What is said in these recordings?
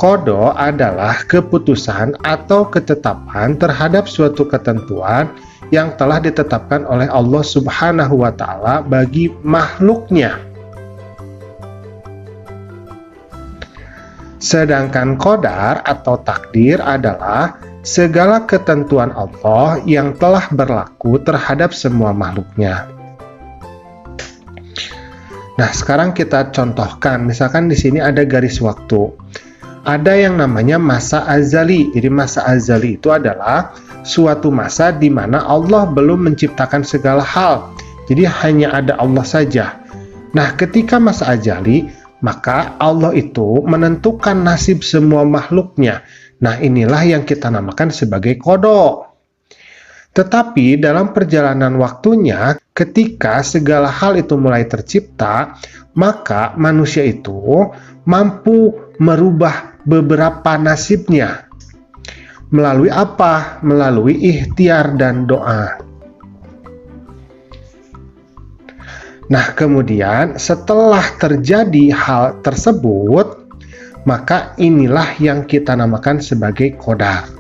Qada adalah keputusan atau ketetapan terhadap suatu ketentuan yang telah ditetapkan oleh Allah Subhanahu wa Ta'ala bagi makhluknya. Sedangkan qadar atau takdir adalah segala ketentuan Allah yang telah berlaku terhadap semua makhluknya. Nah, sekarang kita contohkan, misalkan di sini ada garis waktu. Ada yang namanya masa azali. Jadi masa azali itu adalah suatu masa di mana Allah belum menciptakan segala hal. Jadi hanya ada Allah saja. Nah, ketika masa azali, maka Allah itu menentukan nasib semua makhluknya. Nah, inilah yang kita namakan sebagai qada. Tetapi dalam perjalanan waktunya, ketika segala hal itu mulai tercipta, maka manusia itu mampu merubah beberapa nasibnya. Melalui apa? Melalui ikhtiar dan doa. Nah, kemudian setelah terjadi hal tersebut, maka inilah yang kita namakan sebagai qadar.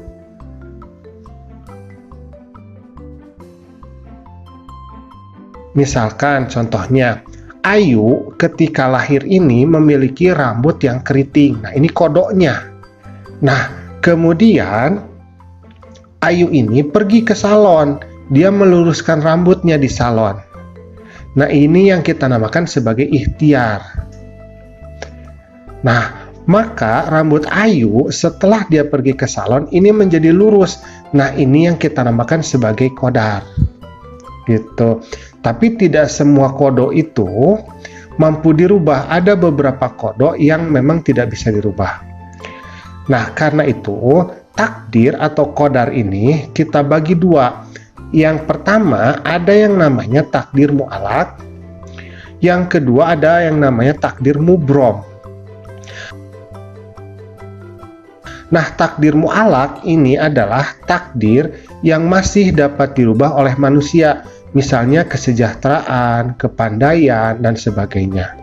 Misalkan contohnya, Ayu ketika lahir ini memiliki rambut yang keriting. Nah, ini kodoknya. Nah, kemudian Ayu ini pergi ke salon. Dia meluruskan rambutnya di salon. Nah, ini yang kita namakan sebagai ikhtiar. Nah, maka rambut Ayu setelah dia pergi ke salon ini menjadi lurus. Nah, ini yang kita namakan sebagai qadar. Gitu. Tapi tidak semua qada itu mampu dirubah. Ada beberapa qada yang memang tidak bisa dirubah. Nah, karena itu takdir atau qadar ini kita bagi dua. Yang pertama ada yang namanya takdir mu'allaq. Yang kedua ada yang namanya takdir mubrom. Nah, takdir mu'allaq ini adalah takdir yang masih dapat dirubah oleh manusia. Misalnya kesejahteraan, kepandaian, dan sebagainya.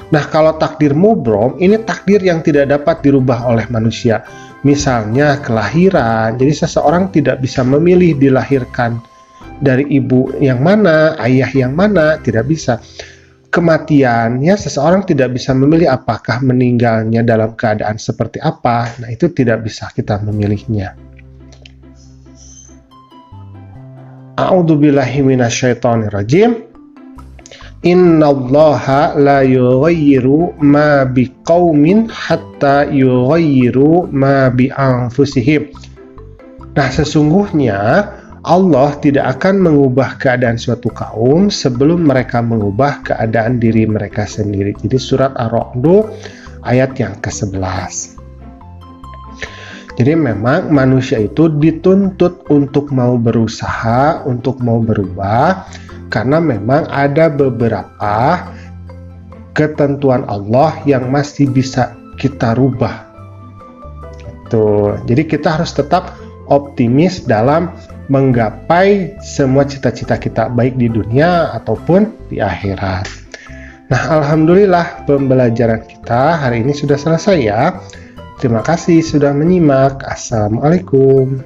Nah, kalau takdir mubrom, ini takdir yang tidak dapat dirubah oleh manusia. Misalnya kelahiran, jadi seseorang tidak bisa memilih dilahirkan dari ibu yang mana, ayah yang mana, tidak bisa. Kematian, ya seseorang tidak bisa memilih apakah meninggalnya dalam keadaan seperti apa. Nah, itu tidak bisa kita memilihnya. A'udzubillahi minasyaitonirrajim. Innallaha la yughayyiru ma biqaumin hatta yughayyiru ma bi anfusihim. Nah, sesungguhnya Allah tidak akan mengubah keadaan suatu kaum sebelum mereka mengubah keadaan diri mereka sendiri. Jadi surat Ar-Ra'd ayat yang ke-11. Jadi memang manusia itu dituntut untuk mau berusaha, untuk mau berubah, karena memang ada beberapa ketentuan Allah yang masih bisa kita rubah. Tuh, jadi kita harus tetap optimis dalam menggapai semua cita-cita kita, baik di dunia ataupun di akhirat. Nah, alhamdulillah pembelajaran kita hari ini sudah selesai ya. Terima kasih sudah menyimak. Assalamualaikum.